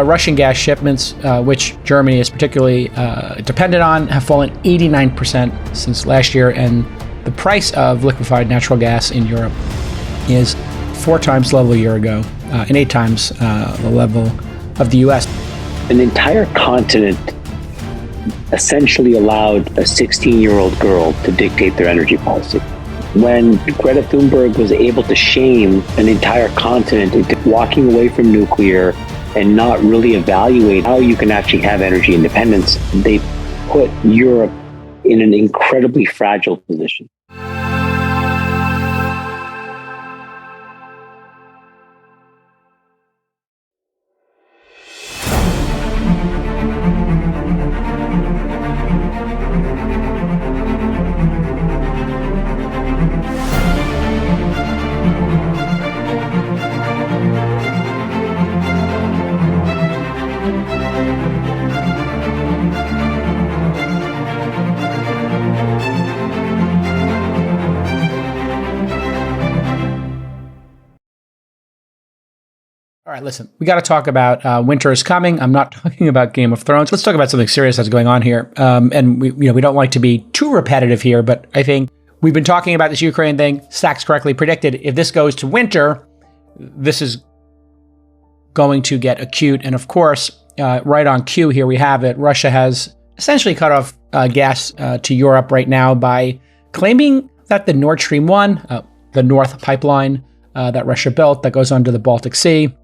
Russian gas shipments, which Germany is particularly dependent on, have fallen 89% since last year, and the price of liquefied natural gas in Europe is 4 times the level a year ago, and 8 times the level of the US. An entire continent essentially allowed a 16-year-old girl to dictate their energy policy. When Greta Thunberg was able to shame an entire continent into walking away from nuclear and not really evaluate how you can actually have energy independence, they put Europe in an incredibly fragile position. All right, listen, we got to talk about winter is coming. I'm not talking about Game of Thrones. Let's talk about something serious that's going on here. And we don't like to be too repetitive here, but I think we've been talking about this Ukraine thing. Stacks correctly predicted if this goes to winter, this is going to get acute. And of course, right on cue here, we have it. Russia has essentially cut off gas to Europe right now by claiming that the Nord Stream 1, the North pipeline that Russia built that goes under the Baltic Sea,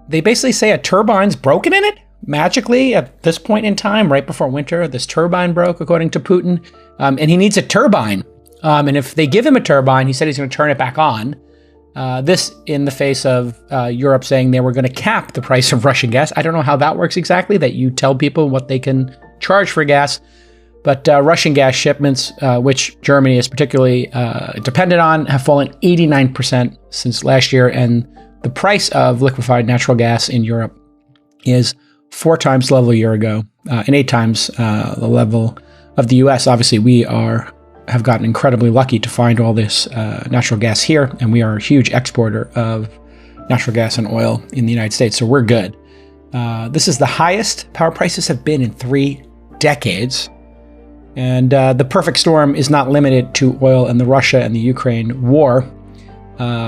they basically say a turbine's broken in it magically at this point in time, right before winter. This turbine broke, according to Putin, and he needs a turbine. And if they give him a turbine, he said he's going to turn it back on. This in the face of Europe saying they were going to cap the price of Russian gas. I don't know how that works exactly, that you tell people what they can charge for gas. But Russian gas shipments, which Germany is particularly dependent on, have fallen 89% since last year, and the price of liquefied natural gas in Europe is 4 times the level a year ago, and 8 times the level of the US. Obviously, we have gotten incredibly lucky to find all this natural gas here, and we are a huge exporter of natural gas and oil in the United States, so we're good. This is the highest power prices have been in 3 decades. And the perfect storm is not limited to oil and the Russia and the Ukraine war.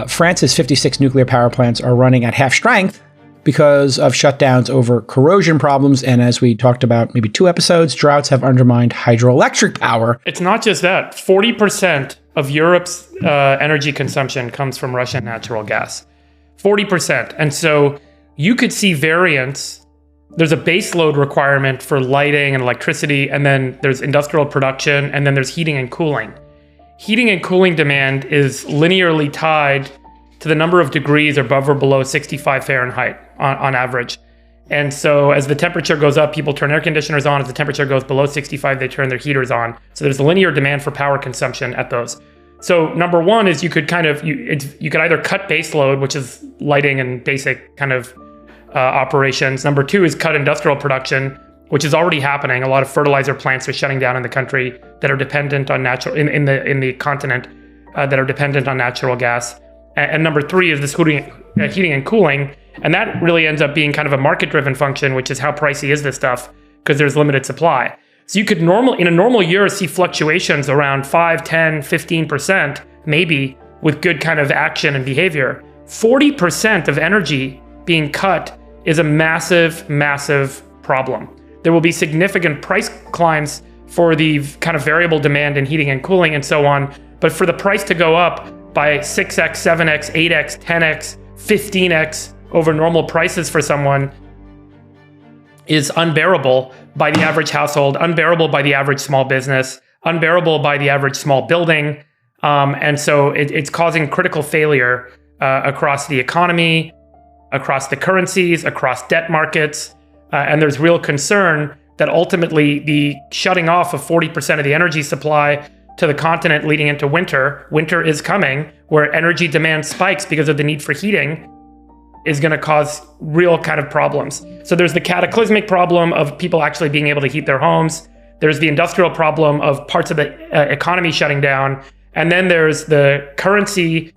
France's 56 nuclear power plants are running at half strength because of shutdowns over corrosion problems. And as we talked about maybe 2 episodes, droughts have undermined hydroelectric power. It's not just that. 40% of Europe's energy consumption comes from Russian natural gas. 40%. And so you could see variants. There's a base load requirement for lighting and electricity, and then there's industrial production, and then there's heating and cooling. Heating and cooling demand is linearly tied to the number of degrees above or below 65 Fahrenheit on average. And so as the temperature goes up, people turn air conditioners on. As the temperature goes below 65, they turn their heaters on. So there's a linear demand for power consumption at those. So number one is you could you could either cut base load, which is lighting and basic kind of operations. Number 2 is cut industrial production, which is already happening. A lot of fertilizer plants are shutting down in the country that are dependent on in the continent that are dependent on natural gas. And number 3 is this heating and cooling, and that really ends up being kind of a market-driven function, which is how pricey is this stuff because there's limited supply. So you could in a normal year see fluctuations around 5, 10, 15%, maybe with good kind of action and behavior. 40% of energy being cut is a massive, massive problem. There will be significant price climbs for the kind of variable demand in heating and cooling and so on. But for the price to go up by 6x, 7x, 8x, 10x, 15x over normal prices for someone is unbearable by the average household, unbearable by the average small business, unbearable by the average small building. And so it's causing critical failure across the economy, across the currencies, across debt markets. And there's real concern that ultimately the shutting off of 40% of the energy supply to the continent leading into winter is coming, where energy demand spikes because of the need for heating, is going to cause real kind of problems. So there's the cataclysmic problem of people actually being able to heat their homes. There's the industrial problem of parts of the economy shutting down. And then there's the currency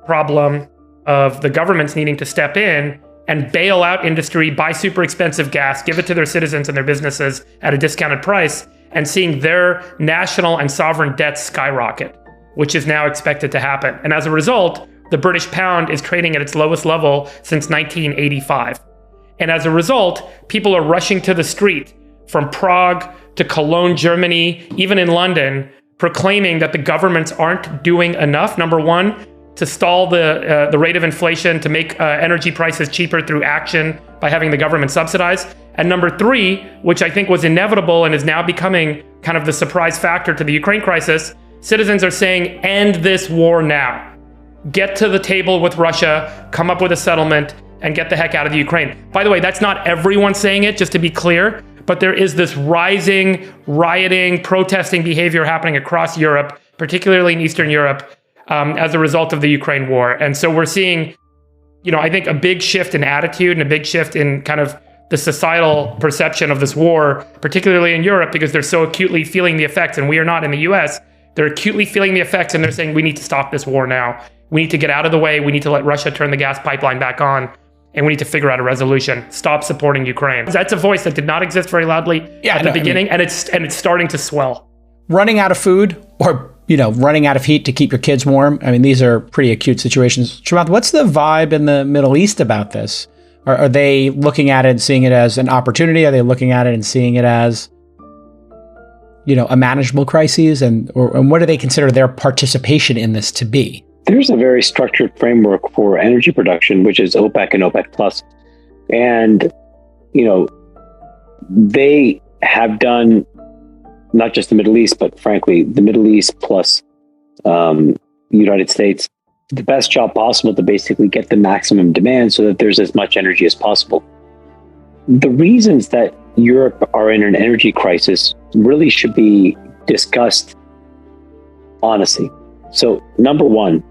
problem of the governments needing to step in and bail out industry, buy super expensive gas, give it to their citizens and their businesses at a discounted price, and seeing their national and sovereign debts skyrocket, which is now expected to happen. And as a result, the British pound is trading at its lowest level since 1985. And as a result, people are rushing to the street from Prague to Cologne, Germany, even in London, proclaiming that the governments aren't doing enough, number one, to stall the rate of inflation, to make energy prices cheaper through action by having the government subsidize. And number three, which I think was inevitable and is now becoming kind of the surprise factor to the Ukraine crisis, citizens are saying, end this war now. Get to the table with Russia, come up with a settlement, and get the heck out of the Ukraine. By the way, that's not everyone saying it, just to be clear, but there is this rising, rioting, protesting behavior happening across Europe, particularly in Eastern Europe, as a result of the Ukraine war. And so we're seeing, I think a big shift in attitude and a big shift in kind of the societal perception of this war, particularly in Europe, because they're so acutely feeling the effects, and we are not in the US. They're acutely feeling the effects, and they're saying, we need to stop this war now. We need to get out of the way. We need to let Russia turn the gas pipeline back on, and we need to figure out a resolution. Stop supporting Ukraine. That's a voice that did not exist very loudly at the beginning, and it's starting to swell. Running out of food, or running out of heat to keep your kids warm. I mean, these are pretty acute situations. Chamath, what's the vibe in the Middle East about this? Are they looking at it and seeing it as an opportunity? Are they looking at it and seeing it as, a manageable crisis? And what do they consider their participation in this to be? There's a very structured framework for energy production, which is OPEC and OPEC plus. And, they have done not just the Middle East, but frankly, the Middle East plus United States, the best job possible to basically get the maximum demand so that there's as much energy as possible. The reasons that Europe are in an energy crisis really should be discussed honestly. So, number one,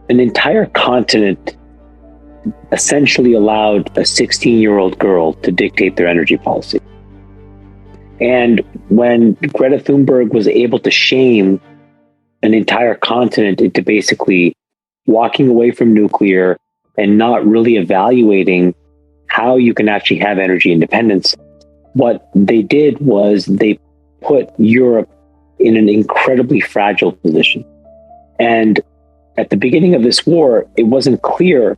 an entire continent essentially allowed a 16-year-old girl to dictate their energy policy. And when Greta Thunberg was able to shame an entire continent into basically walking away from nuclear and not really evaluating how you can actually have energy independence, what they did was they put Europe in an incredibly fragile position. And at the beginning of this war, it wasn't clear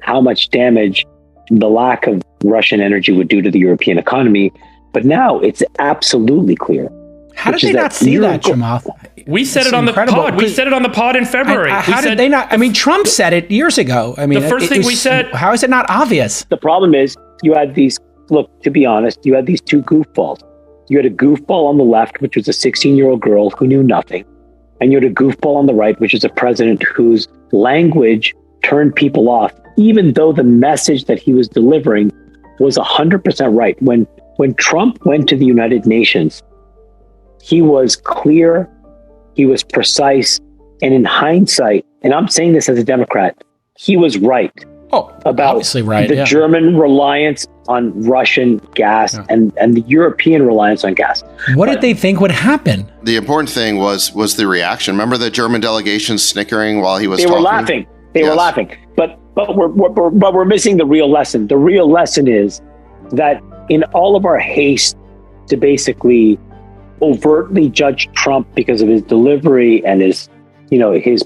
how much damage the lack of Russian energy would do to the European economy. But now it's absolutely clear. How did they not see that, Chamath? We said it on the pod. We said it on the pod in February. How did they not? I mean, Trump said it years ago. I mean, the first thing we said. How is it not obvious? The problem is you had these, look, to be honest, you had these two goofballs. You had a goofball on the left, which was a 16-year-old girl who knew nothing. And you had a goofball on the right, which is a president whose language turned people off, even though the message that he was delivering was 100% right. When Trump went to the United Nations, he was clear, he was precise, and in hindsight, and I'm saying this as a Democrat, he was right about the German reliance on Russian gas and the European reliance on gas. What did they think would happen? The important thing was the reaction. Remember the German delegation snickering while he was talking? They were laughing. They were laughing. But we're missing the real lesson. The real lesson is that in all of our haste to basically overtly judge Trump because of his delivery and his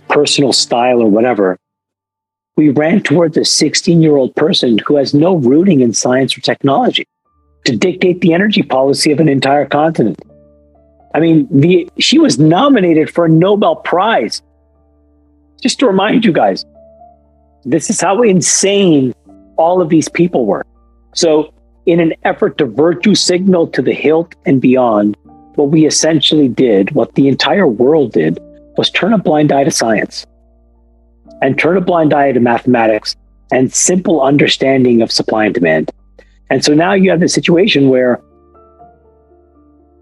personal style or whatever, we ran towards a 16-year-old person who has no rooting in science or technology to dictate the energy policy of an entire continent. I mean, she was nominated for a Nobel Prize. Just to remind you guys, this is how insane all of these people were. So in an effort to virtue signal to the hilt and beyond, what we essentially did, what the entire world did, was turn a blind eye to science and turn a blind eye to mathematics and simple understanding of supply and demand. And so now you have this situation where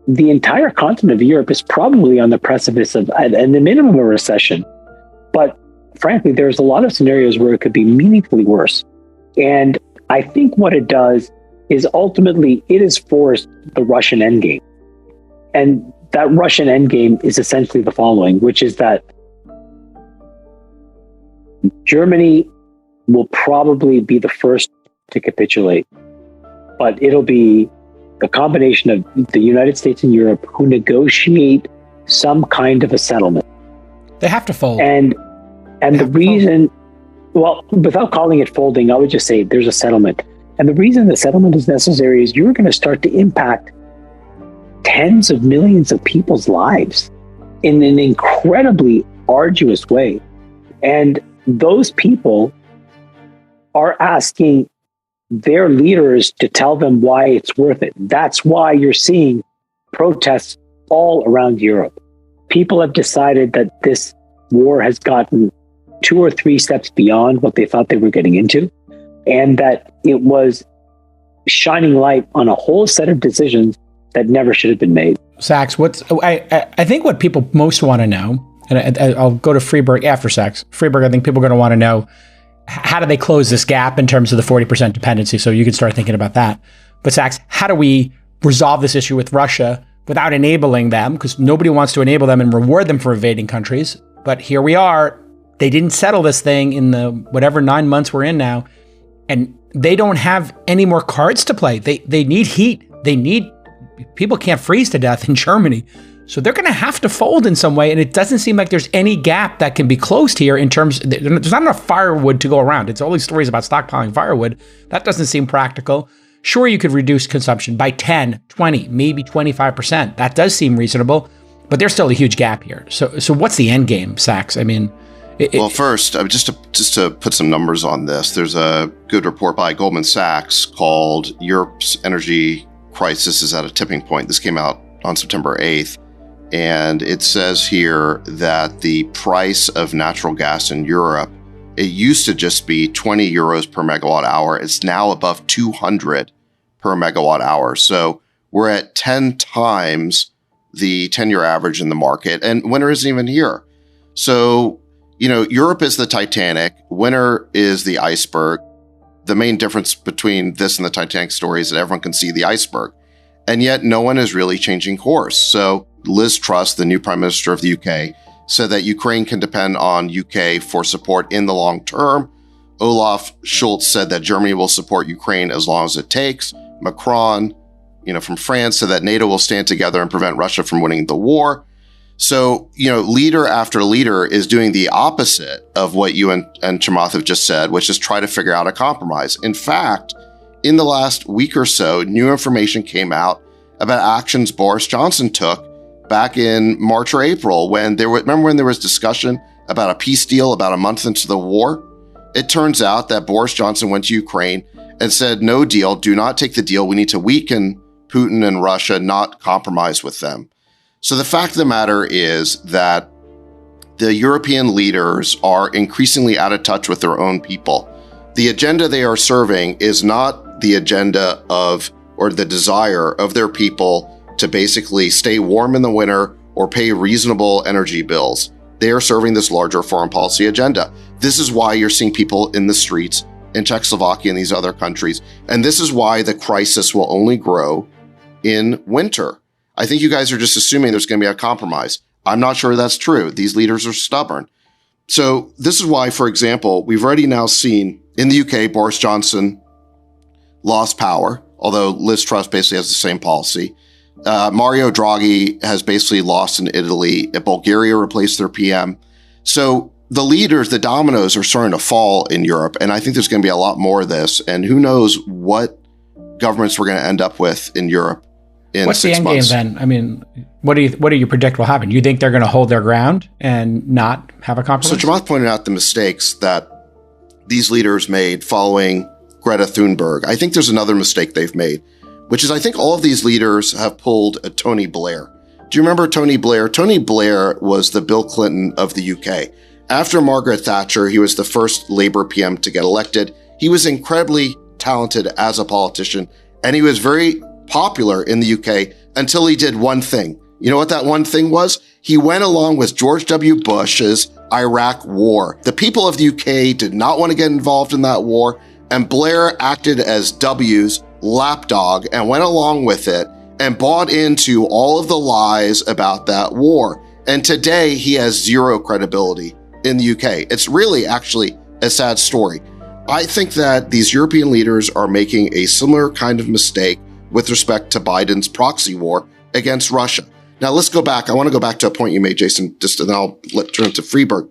the entire continent of Europe is probably on the precipice of, at the minimum, a recession. But frankly, there's a lot of scenarios where it could be meaningfully worse. And I think what it does is ultimately it has forced the Russian endgame. And that Russian endgame is essentially the following, which is that Germany will probably be the first to capitulate, but it'll be a combination of the United States and Europe who negotiate some kind of a settlement. They have to fold. And the reason, well, without calling it folding, I would just say there's a settlement. And the reason the settlement is necessary is you're going to start to impact tens of millions of people's lives in an incredibly arduous way. And those people are asking their leaders to tell them why it's worth it. That's why you're seeing protests all around Europe. People have decided that this war has gotten 2 or 3 steps beyond what they thought they were getting into, and that it was shining light on a whole set of decisions that never should have been made. Sachs, I think what people most want to know, and I'll go to Friedberg after Sachs. Friedberg, I think people are going to want to know, how do they close this gap in terms of the 40% dependency? So you can start thinking about that. But Sachs, how do we resolve this issue with Russia without enabling them? Because nobody wants to enable them and reward them for invading countries. But here we are. They didn't settle this thing in the whatever 9 months we're in now. And they don't have any more cards to play. They need heat. People can't freeze to death in Germany. So they're going to have to fold in some way. And it doesn't seem like there's any gap that can be closed here in terms, there's not enough firewood to go around. It's all these stories about stockpiling firewood. That doesn't seem practical. Sure, you could reduce consumption by 10, 20, maybe 25%. That does seem reasonable, but there's still a huge gap here. So what's the end game, Sachs? I mean, well, first, just to put some numbers on this, there's a good report by Goldman Sachs called Europe's Energy Crisis is at a Tipping Point. This came out on September 8th. And it says here that the price of natural gas in Europe, it used to just be 20 euros per megawatt hour. It's now above 200 per megawatt hour. So we're at 10 times the 10-year average in the market, and winter isn't even here. So, Europe is the Titanic. Winter is the iceberg. The main difference between this and the Titanic story is that everyone can see the iceberg. And yet no one is really changing course. So Liz Truss, the new Prime Minister of the UK, said that Ukraine can depend on UK for support in the long term. Olaf Scholz said that Germany will support Ukraine as long as it takes. Macron, from France, said that NATO will stand together and prevent Russia from winning the war. So, leader after leader is doing the opposite of what you and Chamath have just said, which is try to figure out a compromise. In fact, in the last week or so, new information came out about actions Boris Johnson took back in March or April when there was discussion about a peace deal about a month into the war? It turns out that Boris Johnson went to Ukraine and said, no deal, do not take the deal. We need to weaken Putin and Russia, not compromise with them. So the fact of the matter is that the European leaders are increasingly out of touch with their own people. The agenda they are serving is not the agenda of, or the desire of their people to basically stay warm in the winter or pay reasonable energy bills. They are serving this larger foreign policy agenda. This is why you're seeing people in the streets in Czechoslovakia and these other countries. And this is why the crisis will only grow in winter. I think you guys are just assuming there's going to be a compromise. I'm not sure that's true. These leaders are stubborn. So this is why, for example, we've already now seen in the UK, Boris Johnson lost power, although Liz Truss basically has the same policy. Mario Draghi has basically lost in Italy. Bulgaria replaced their PM. So the leaders, the dominoes are starting to fall in Europe. And I think there's going to be a lot more of this. And who knows what governments we're going to end up with in Europe in What's 6 the end months. game then? I mean, what do you predict will happen? You think they're going to hold their ground and not have a compromise? So Chamath pointed out the mistakes that these leaders made following Greta Thunberg. I think there's another mistake they've made, which is I think all of these leaders have pulled a Tony Blair. Do you remember Tony Blair? Tony Blair was the Bill Clinton of the UK. After Margaret Thatcher, he was the first Labour PM to get elected. He was incredibly talented as a politician, and he was very popular in the UK until he did one thing. You know what that one thing was? He went along with George W. Bush's Iraq war. The people of the UK did not want to get involved in that war, and Blair acted as W's lapdog and went along with it and bought into all of the lies about that war. And today he has zero credibility in the UK. It's really actually a sad story. I think that these European leaders are making a similar kind of mistake with respect to Biden's proxy war against Russia. Now, let's go back. I want to go back to a point you made, Jason, and then I'll turn to Friedberg,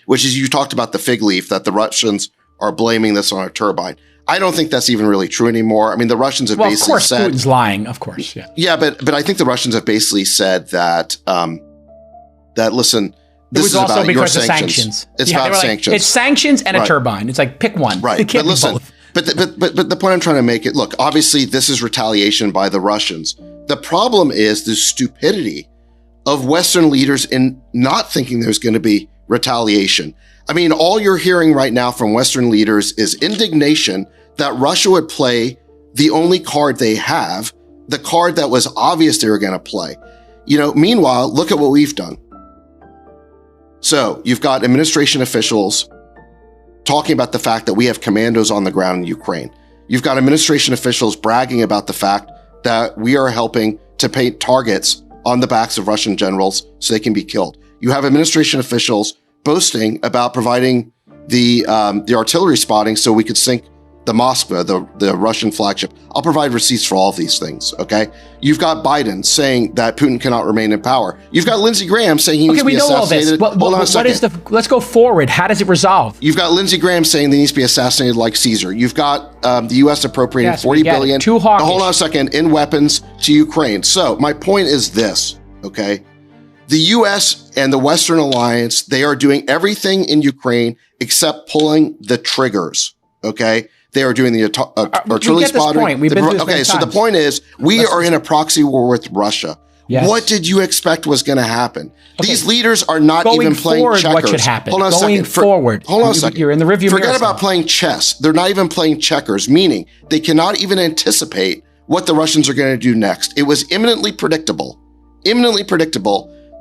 which is you talked about the fig leaf, that the Russians are blaming this on a turbine. I don't think that's even really true anymore. I mean, the Russians have basically said— Of course, Putin's lying, of course. Yeah, yeah, but I think the Russians have basically said that, listen, this is about your sanctions. It's about sanctions. It's sanctions and a turbine. It's like, pick one. Right. It can't but listen, be both. But the point I'm trying to make it, look, obviously this is retaliation by the Russians. The problem is the stupidity of Western leaders in not thinking there's going to be retaliation. I mean, all you're hearing right now from Western leaders is indignation that Russia would play the only card they have, the card that was obvious they were going to play. Meanwhile, look at what we've done. So you've got administration officials talking about the fact that we have commandos on the ground in Ukraine. You've got administration officials bragging about the fact that we are helping to paint targets on the backs of Russian generals so they can be killed. You have administration officials boasting about providing the artillery spotting so we could sink the Moskva, the Russian flagship. I'll provide receipts for all of these things, okay? You've got Biden saying that Putin cannot remain in power. You've got Lindsey Graham saying he needs to be assassinated. Hold on a second. Let's go forward. How does it resolve? You've got Lindsey Graham saying that he needs to be assassinated like Caesar. You've got the U.S. appropriating $40 billion. Too hawkish. Hold on a second, in weapons to Ukraine. So my point is this, okay? The U.S. and the Western alliance, they are doing everything in Ukraine except pulling the triggers, okay? They are doing the artillery spotting. We've been through this okay, so the point is, we are in a proxy war with Russia. Yes. What did you expect was going to happen? Okay. These leaders are not even playing checkers. What should happen? Hold on a second. Hold on a second. You're in the review mirror. Forget about playing chess. They're not even playing checkers, meaning they cannot even anticipate what the Russians are going to do next. It was imminently predictable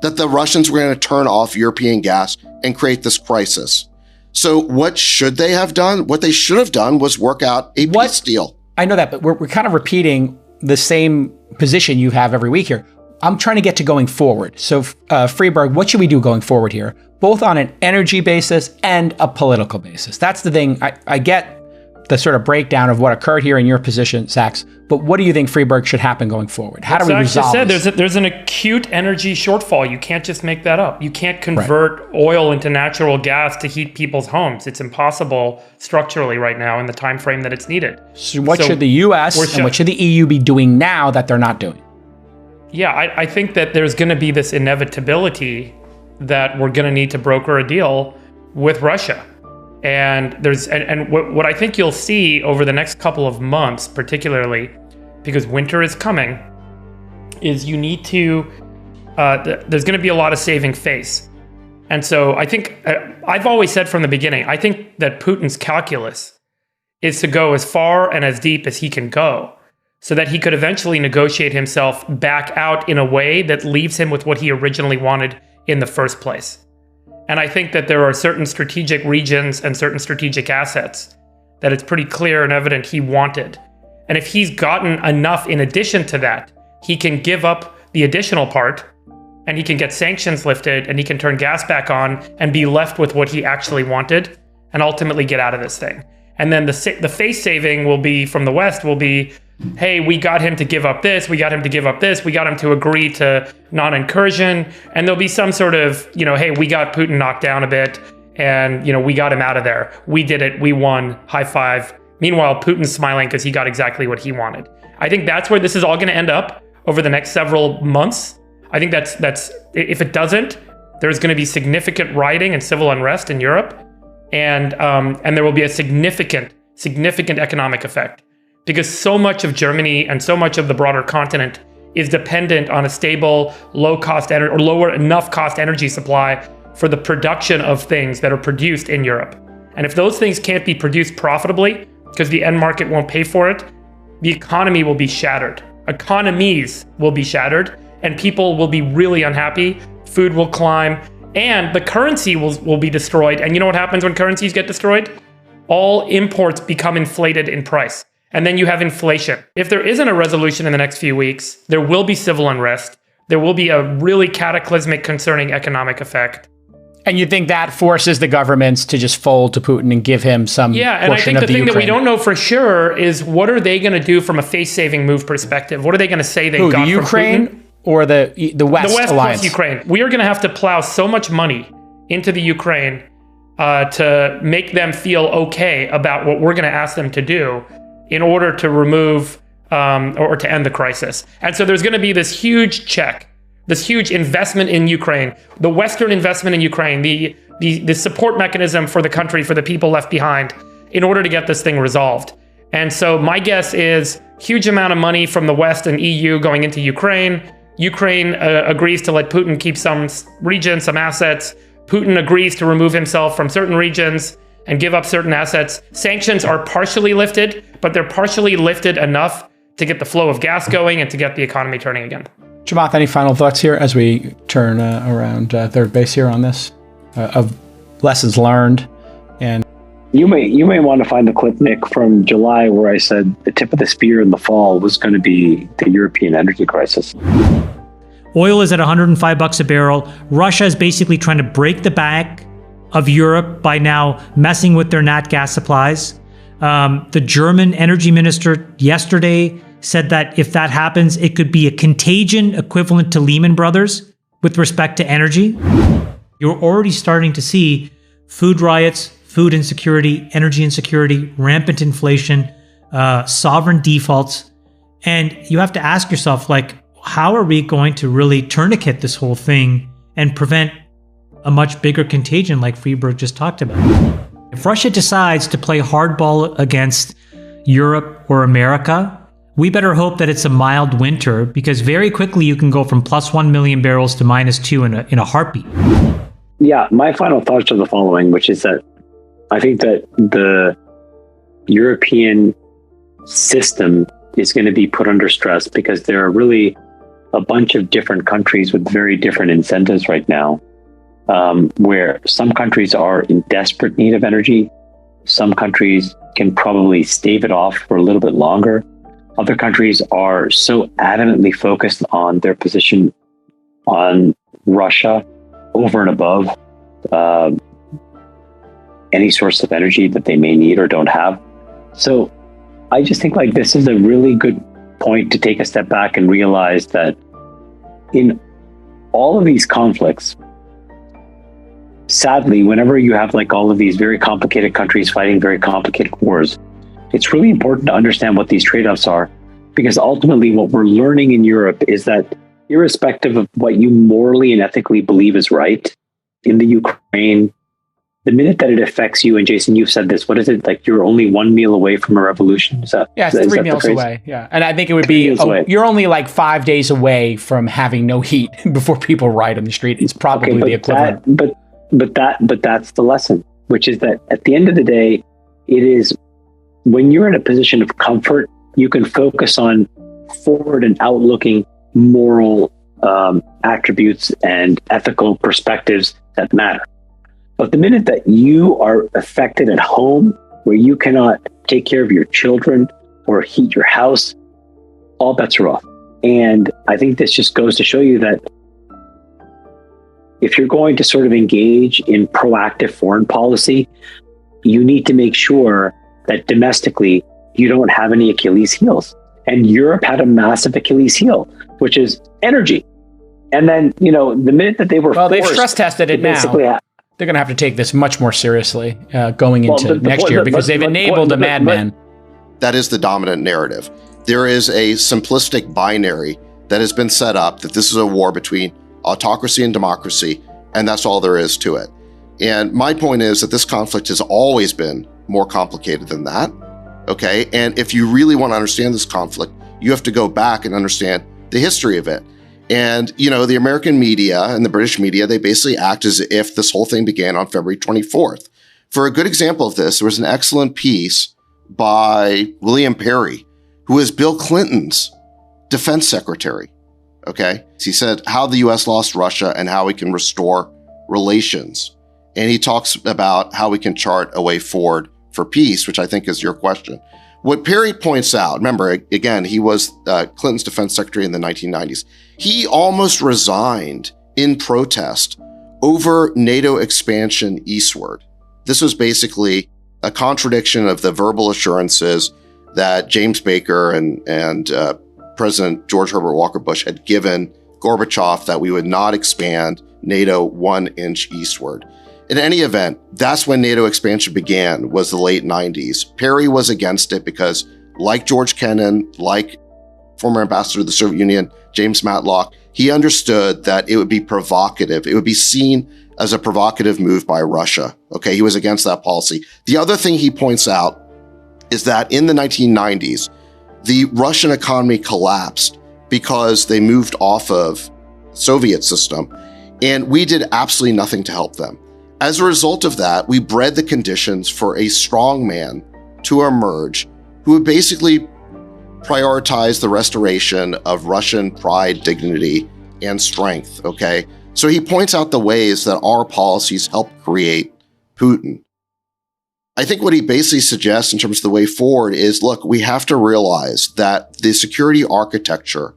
that the Russians were going to turn off European gas and create this crisis. So what should they have done? What they should have done was work out a peace deal. I know that, but we're kind of repeating the same position you have every week here. I'm trying to get to going forward. So Friedberg, what should we do going forward here? Both on an energy basis and a political basis. That's the thing. I get the sort of breakdown of what occurred here in your position, Sachs, but what do you think Friedberg should happen going forward? How do we resolve this? There's an acute energy shortfall. You can't just make that up. You can't convert oil into natural gas to heat people's homes. It's impossible structurally right now in the time frame that it's needed. So what should the U.S. and what should the EU be doing now that they're not doing? Yeah, I think that there's going to be this inevitability that we're going to need to broker a deal with Russia. And what I think you'll see over the next couple of months, particularly because winter is coming, is you need to, there's going to be a lot of saving face. And so I think, I've always said from the beginning, I think that Putin's calculus is to go as far and as deep as he can go so that he could eventually negotiate himself back out in a way that leaves him with what he originally wanted in the first place. And I think that there are certain strategic regions and certain strategic assets that it's pretty clear and evident he wanted. And if he's gotten enough in addition to that, he can give up the additional part and he can get sanctions lifted and he can turn gas back on and be left with what he actually wanted and ultimately get out of this thing. And then the face saving will be from the West will be, hey, we got him to give up this, we got him to give up this, we got him to agree to non-incursion, and there'll be some sort of, hey, we got Putin knocked down a bit, and, we got him out of there. We did it, we won, high five. Meanwhile, Putin's smiling because he got exactly what he wanted. I think that's where this is all going to end up over the next several months. I think that's if it doesn't, there's going to be significant rioting and civil unrest in Europe, and there will be a significant economic effect. Because so much of Germany and so much of the broader continent is dependent on a stable, low-cost or lower enough cost energy supply for the production of things that are produced in Europe. And if those things can't be produced profitably because the end market won't pay for it, the economy will be shattered. Economies will be shattered, and people will be really unhappy. Food will climb, and the currency will be destroyed. And you know what happens when currencies get destroyed? All imports become inflated in price. And then you have inflation. If there isn't a resolution in the next few weeks, there will be civil unrest. There will be a really cataclysmic concerning economic effect. And you think that forces the governments to just fold to Putin and give him some and I think the thing that we don't know for sure is what are they going to do from a face-saving move perspective? What are they going to say they got the Ukraine from Putin? Or the West The West alliance? plus Ukraine. We are going to have to plow so much money into the Ukraine to make them feel okay about what we're going to ask them to do in order to remove or to end the crisis. And so there's going to be this huge check, this huge investment in Ukraine, the Western investment in Ukraine, the support mechanism for the country, for the people left behind, in order to get this thing resolved. And so my guess is huge amount of money from the West and EU going into Ukraine. Ukraine agrees to let Putin keep some regions, some assets. Putin agrees to remove himself from certain regions and give up certain assets. Sanctions are partially lifted, but they're partially lifted enough to get the flow of gas going and to get the economy turning again. Chamath, any final thoughts here as we turn around third base here on this, of lessons learned? And you may want to find the clip, Nick, from July where I said the tip of the spear in the fall was going to be the European energy crisis. Oil is at $105 a barrel. Russia is basically trying to break the back of Europe by now messing with their nat gas supplies. The German energy minister yesterday said that if that happens, it could be a contagion equivalent to Lehman Brothers with respect to energy. You're already starting to see food riots, food insecurity, energy insecurity, rampant inflation, sovereign defaults. And you have to ask yourself, like, how are we going to really tourniquet this whole thing and prevent a much bigger contagion like Friedberg just talked about? If Russia decides to play hardball against Europe or America, we better hope that it's a mild winter, because very quickly you can go from plus 1 million barrels to minus 2 in a heartbeat. Yeah, my final thoughts are the following, which is that I think that the European system is going to be put under stress because there are really a bunch of different countries with very different incentives right now, where some countries are in desperate need of energy. Some countries can probably stave it off for a little bit longer. Other countries are so adamantly focused on their position on Russia over and above any source of energy that they may need or don't have. So I just think like this is a really good point to take a step back and realize that in all of these conflicts, sadly, whenever you have like all of these very complicated countries fighting very complicated wars, it's really important to understand what these trade-offs are, because ultimately what we're learning in Europe is that irrespective of what you morally and ethically believe is right in the Ukraine, the minute that it affects you, and Jason, you've said this, what is it? Like you're only one meal away from a revolution? Is that, yeah, it's 3 meals away. Yeah. And I think it would be, you're only like 5 days away from having no heat before people riot on the street. It's probably the equivalent. But that's the lesson, which is that at the end of the day, it is when you're in a position of comfort, you can focus on forward and outlooking moral attributes and ethical perspectives that matter. But the minute that you are affected at home, where you cannot take care of your children or heat your house, all bets are off. And I think this just goes to show you that if you're going to sort of engage in proactive foreign policy, you need to make sure that domestically you don't have any Achilles heels. And Europe had a massive Achilles heel, which is energy. And then, the minute that they were they've stress tested it now. They're going to have to take this much more seriously going into next year, because they've enabled a madman. That is the dominant narrative. There is a simplistic binary that has been set up that this is a war between autocracy and democracy, and that's all there is to it. And my point is that this conflict has always been more complicated than that, okay? And if you really want to understand this conflict, you have to go back and understand the history of it. And, the American media and the British media, they basically act as if this whole thing began on February 24th. For a good example of this, there was an excellent piece by William Perry, who is Bill Clinton's defense secretary, okay? He said how the U.S. lost Russia and how we can restore relations. And he talks about how we can chart a way forward for peace, which I think is your question. What Perry points out, remember, again, he was Clinton's defense secretary in the 1990s. He almost resigned in protest over NATO expansion eastward. This was basically a contradiction of the verbal assurances that James Baker and President George Herbert Walker Bush had given Gorbachev that we would not expand NATO 1 inch eastward. In any event, that's when NATO expansion began, was the late 90s. Perry was against it because, like George Kennan, like former ambassador to the Soviet Union, James Matlock, he understood that it would be provocative. It would be seen as a provocative move by Russia. Okay, he was against that policy. The other thing he points out is that in the 1990s, the Russian economy collapsed because they moved off of the Soviet system, and we did absolutely nothing to help them. As a result of that, we bred the conditions for a strong man to emerge who would basically prioritize the restoration of Russian pride, dignity, and strength, okay? So he points out the ways that our policies help create Putin. I think what he basically suggests in terms of the way forward is, look, we have to realize that the security architecture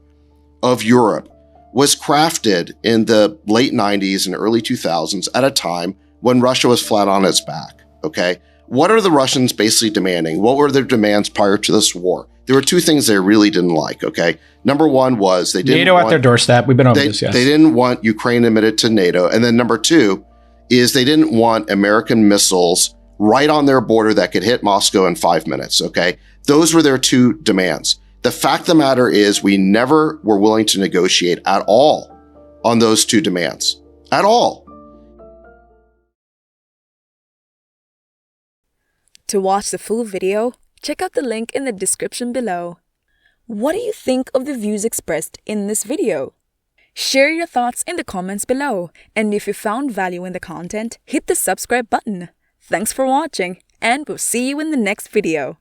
of Europe was crafted in the late 90s and early 2000s at a time when Russia was flat on its back, okay? What are the Russians basically demanding? What were their demands prior to this war? There were two things they really didn't like, okay? Number one was they didn't NATO want, at their doorstep. We've been over this, yes. They didn't want Ukraine admitted to NATO. And then number two is they didn't want American missiles right on their border that could hit Moscow in 5 minutes, okay? Those were their two demands. The fact of the matter is we never were willing to negotiate at all on those two demands. At all. To watch the full video, check out the link in the description below. What do you think of the views expressed in this video? Share your thoughts in the comments below, and if you found value in the content, hit the subscribe button. Thanks for watching, and we'll see you in the next video.